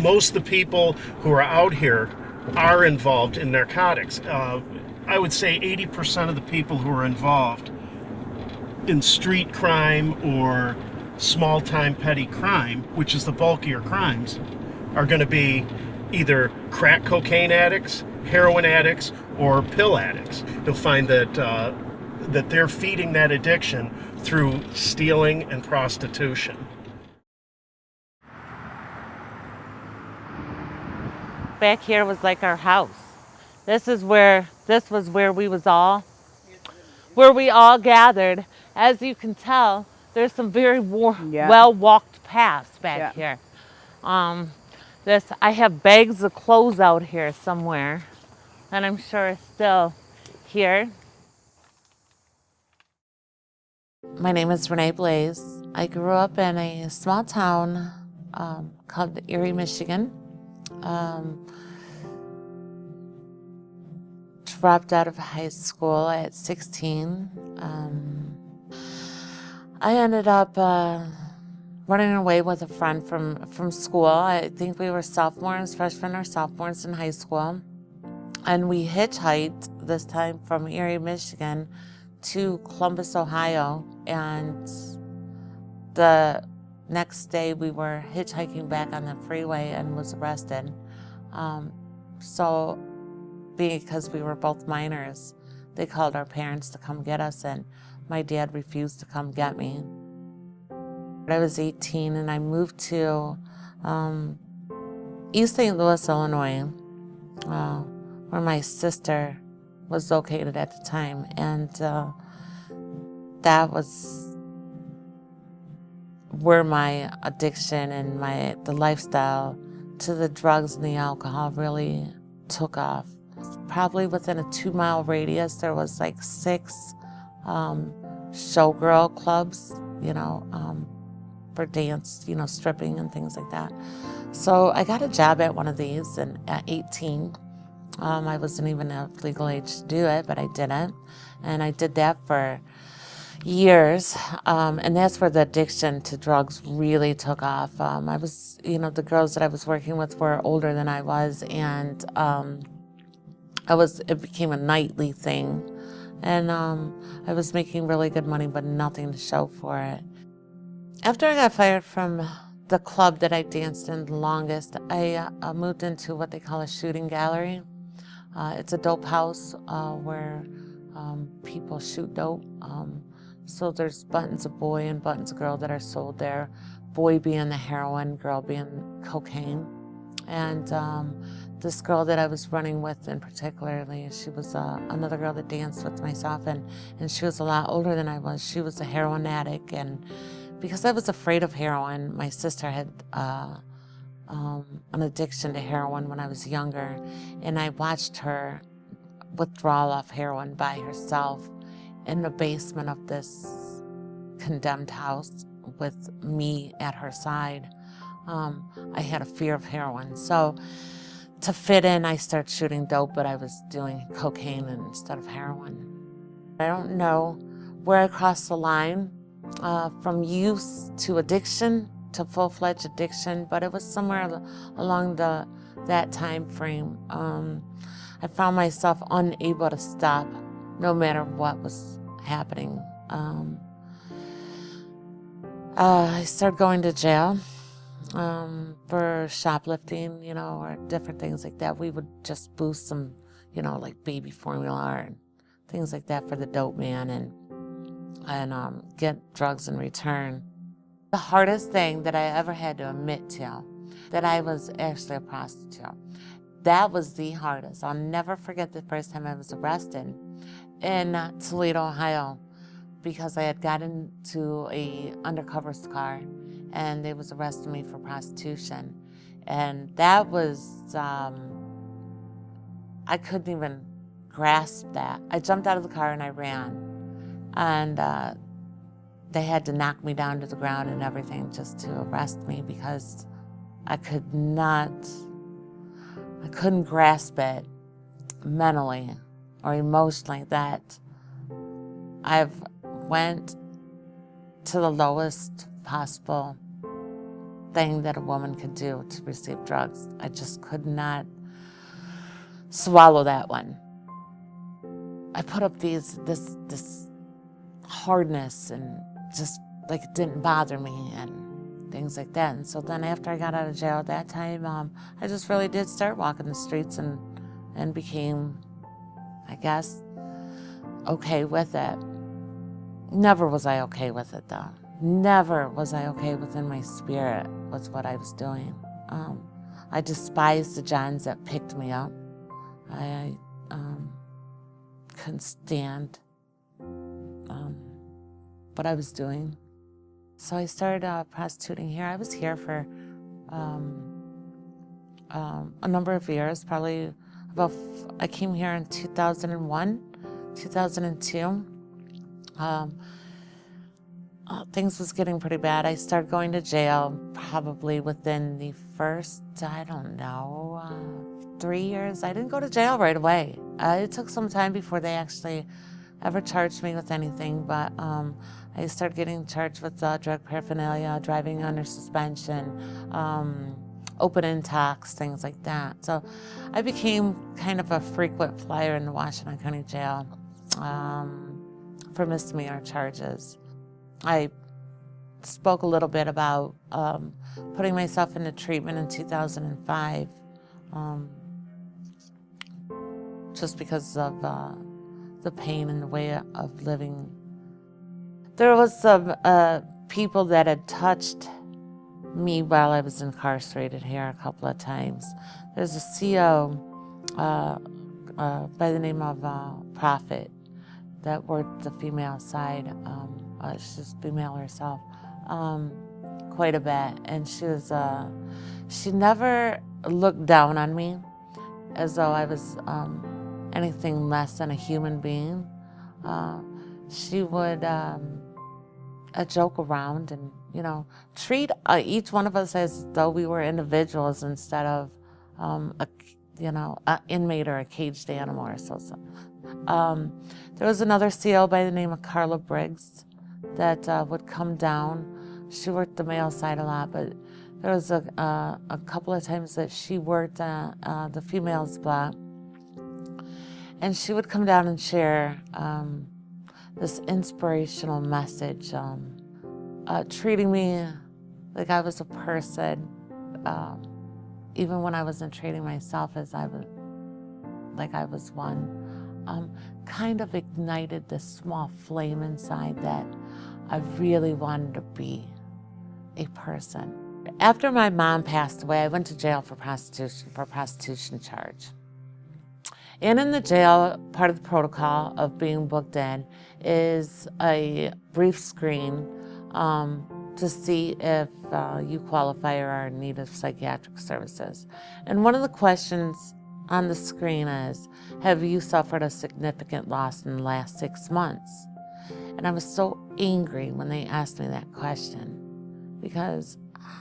most of the people who are out here are involved in narcotics. I would say 80% of the people who are involved in street crime or small-time petty crime, which is the bulkier crimes, are going to be either crack cocaine addicts, heroin addicts, or pill addicts. You'll find that they're feeding that addiction through stealing and prostitution. Back here was like our house. This was where we all gathered. As you can tell, there's some very well-walked paths back here. I have bags of clothes out here somewhere, and I'm sure it's still here. My name is Renee Blaze. I grew up in a small town called Erie, Michigan. Dropped out of high school at 16. I ended up running away with a friend from school. I think we were freshmen or sophomores in high school. And we hitchhiked, this time from Erie, Michigan to Columbus, Ohio. And the next day we were hitchhiking back on the freeway and was arrested. Because we were both minors, they called our parents to come get us, and my dad refused to come get me. I was 18 and I moved to East St. Louis, Illinois, where my sister was located at the time. And that was where my addiction and the lifestyle to the drugs and the alcohol really took off. Probably within a 2-mile radius, there was like 6 showgirl clubs, for dance, stripping and things like that. So I got a job at one of these, and at 18, I wasn't even of legal age to do it, but I did it. And I did that for years, and that's where the addiction to drugs really took off. I was, the girls that I was working with were older than I was, and it became a nightly thing. And I was making really good money, but nothing to show for it. After I got fired from the club that I danced in the longest, I moved into what they call a shooting gallery. It's a dope house where people shoot dope. So there's buttons of boy and buttons of girl that are sold there. Boy being the heroin, girl being cocaine. And this girl that I was running with in particularly, she was another girl that danced with myself, and she was a lot older than I was. She was a heroin addict, and because I was afraid of heroin, my sister had an addiction to heroin when I was younger, and I watched her withdraw off heroin by herself in the basement of this condemned house with me at her side. I had a fear of heroin. So to fit in, I started shooting dope, but I was doing cocaine instead of heroin. I don't know where I crossed the line from use to addiction to full-fledged addiction, but it was somewhere along that time frame. I found myself unable to stop no matter what was happening. I started going to jail for shoplifting, or different things like that. We would just boost some, like baby formula and things like that for the dope man, and get drugs in return. The hardest thing that I ever had to admit to, that I was actually a prostitute. That was the hardest. I'll never forget the first time I was arrested in Toledo, Ohio, because I had gotten into a undercover car and they was arresting me for prostitution. And that was, I couldn't even grasp that. I jumped out of the car and I ran. And they had to knock me down to the ground and everything just to arrest me, because I couldn't grasp it mentally or emotionally that I've went to the lowest possible thing that a woman could do to receive drugs. I just could not swallow that one. I put up this hardness and just like it didn't bother me and things like that. And so then after I got out of jail at that time, I just really did start walking the streets and became, I guess, okay with it. Never was I okay with it though. Never was I okay within my spirit with what I was doing. I despised the Johns that picked me up. I couldn't stand what I was doing. So I started prostituting here. I was here for a number of years, probably I came here in 2001, 2002. Things was getting pretty bad. I started going to jail probably within the first, 3 years. I didn't go to jail right away. It took some time before they actually ever charged me with anything, but I started getting charged with drug paraphernalia, driving under suspension, open intox, things like that. So I became kind of a frequent flyer in the Washington County Jail for misdemeanor charges. I spoke a little bit about putting myself into treatment in 2005, just because of the pain and the way of living. There was some people that had touched me while I was incarcerated here a couple of times. There's a CO by the name of Prophet that worked the female side. She's female herself, quite a bit, and she never looked down on me as though I was anything less than a human being. She would joke around and, treat each one of us as though we were individuals instead of an inmate or a caged animal or so. There was another CO by the name of Carla Briggs that would come down. She worked the male side a lot, but there was a couple of times that she worked the females block. And she would come down and share this inspirational message, treating me like I was a person, even when I wasn't treating myself as I was one. Kind of ignited this small flame inside that I really wanted to be a person. After my mom passed away, I went to jail for a prostitution charge. And in the jail, part of the protocol of being booked in is a brief screen to see if you qualify or are in need of psychiatric services. And one of the questions on the screen is, have you suffered a significant loss in the last 6 months? And I was so angry when they asked me that question, because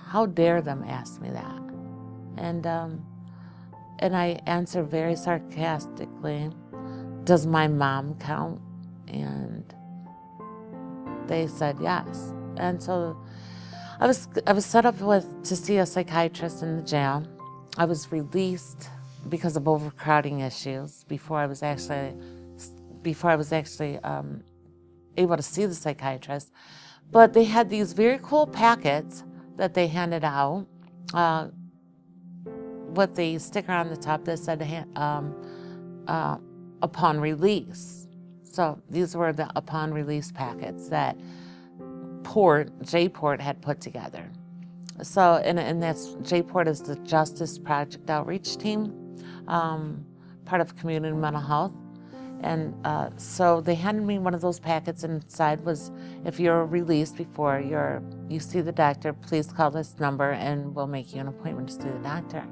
how dare them ask me that? And I answered very sarcastically, does my mom count? And they said yes. And so I was set up to see a psychiatrist in the jail. I was released because of overcrowding issues before I was actually able to see the psychiatrist. But they had these very cool packets that they handed out with the sticker on the top that said upon release. So these were the upon release packets that J-Port had put together. So, and that's, J-Port is the Justice Project Outreach Team, part of Community Mental Health. And so they handed me one of those packets, and inside was, if you're released before you see the doctor, please call this number and we'll make you an appointment to see the doctor.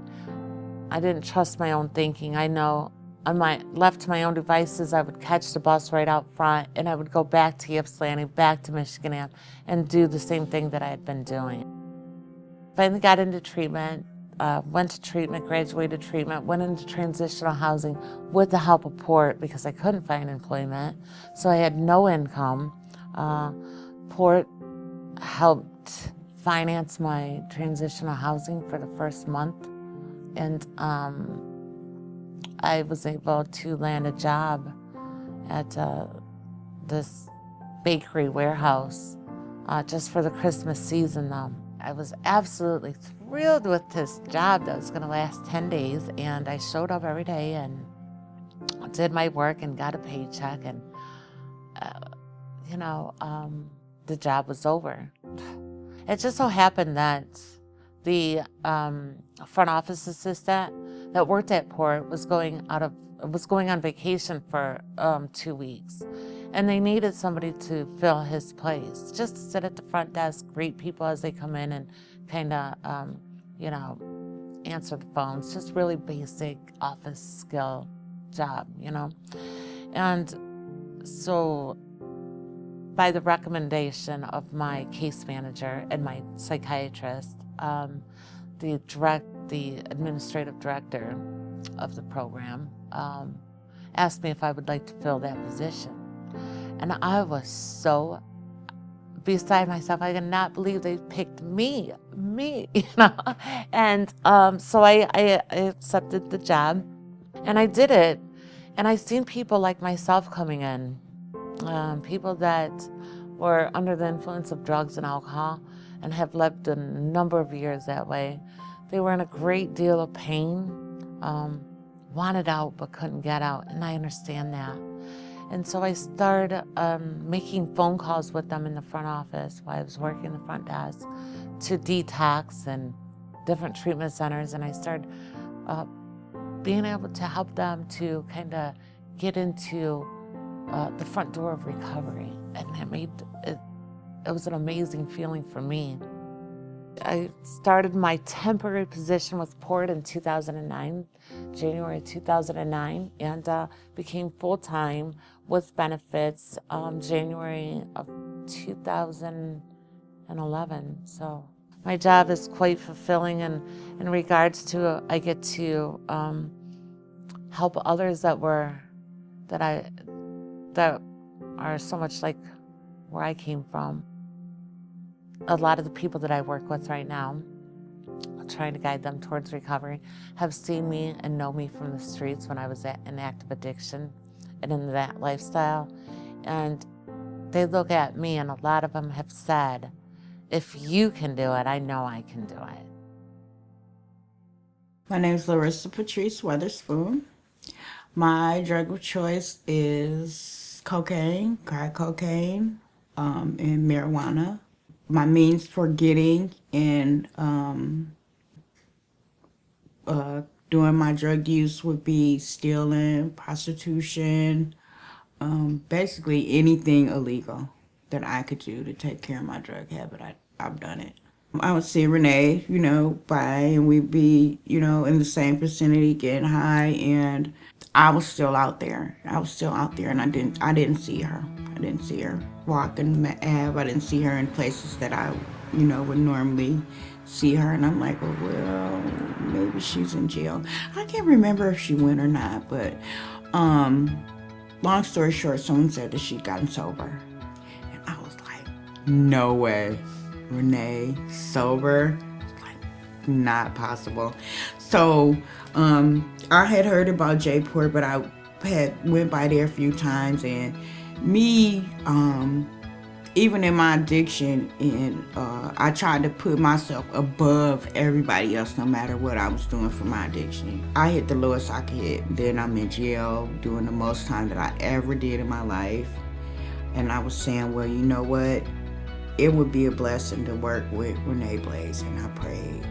I didn't trust my own thinking. I know left to my own devices, I would catch the bus right out front and I would go back to Ypsilanti, back to Michigan Ave, and do the same thing that I had been doing. Finally got into treatment, went to treatment, graduated treatment, went into transitional housing with the help of Port because I couldn't find employment. So I had no income. Port helped finance my transitional housing for the first month. And I was able to land a job at this bakery warehouse just for the Christmas season. I was absolutely thrilled with this job that was going to last 10 days, and I showed up every day and did my work and got a paycheck, and the job was over. It just so happened that the front office assistant that worked at Port was going on vacation for 2 weeks, and they needed somebody to fill his place, just to sit at the front desk, greet people as they come in, and kind of answer the phones. Just really basic office skill job, And so, by the recommendation of my case manager and my psychiatrist, the administrative director of the program asked me if I would like to fill that position. And I was so beside myself. I could not believe they picked me. And so I accepted the job, and I did it. And I seen people like myself coming in, people that were under the influence of drugs and alcohol and have lived a number of years that way. They were in a great deal of pain, wanted out but couldn't get out, and I understand that. And so I started making phone calls with them in the front office while I was working the front desk to detox and different treatment centers, and I started being able to help them to kind of get into the front door of recovery, and it was an amazing feeling for me. I started my temporary position with Port in 2009, January 2009, and became full-time with benefits January of 2011. So my job is quite fulfilling in regards to I get to help others that are so much like where I came from. A lot of the people that I work with right now, trying to guide them towards recovery, have seen me and know me from the streets when I was in active addiction and in that lifestyle. And they look at me, and a lot of them have said, if you can do it, I know I can do it. My name is Larissa Patrice Weatherspoon. My drug of choice is cocaine, crack cocaine, and marijuana. My means for getting and doing my drug use would be stealing, prostitution, basically anything illegal that I could do to take care of my drug habit. I've done it. I would see Renee, by, and we'd be, in the same vicinity getting high, and I was still out there. And I didn't see her. I didn't see her walking the Ave. I didn't see her in places that I, would normally see her. And I'm like, well, maybe she's in jail. I can't remember if she went or not, but long story short, someone said that she'd gotten sober. And I was like, no way. Renee sober? Like, not possible. So I had heard about J-Port, but I had went by there a few times, and me, even in my addiction, and I tried to put myself above everybody else, no matter what I was doing for my addiction. I hit the lowest I could hit. Then I'm in jail doing the most time that I ever did in my life. And I was saying, well, you know what? It would be a blessing to work with Renee Blaze. And I prayed,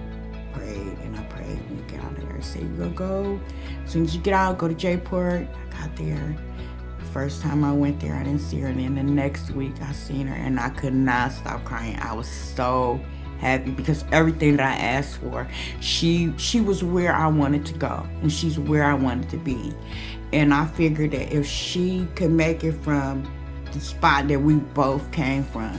and I prayed. And get out of there. I said, you're gonna go. As soon as you get out, go to J-Port. I got there. The first time I went there, I didn't see her. And then the next week, I seen her. And I could not stop crying. I was so happy because everything that I asked for, she was where I wanted to go. And she's where I wanted to be. And I figured that if she could make it from the spot that we both came from,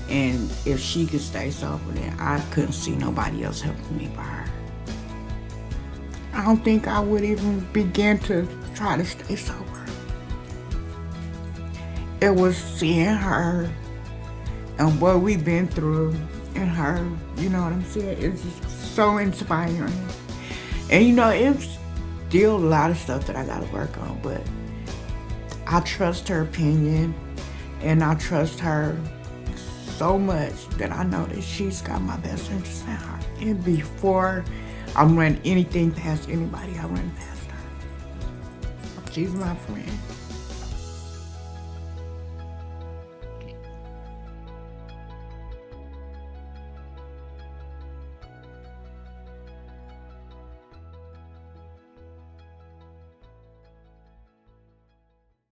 and if she could stay sober, then I couldn't see nobody else helping me by her. I don't think I would even begin to try to stay sober. It was seeing her and what we've been through in her. You know what I'm saying? It's just so inspiring. And you know, it's still a lot of stuff that I gotta work on, but I trust her opinion and I trust her so much that I know that she's got my best interest in heart. And before I run anything past anybody, I run past her. She's my friend.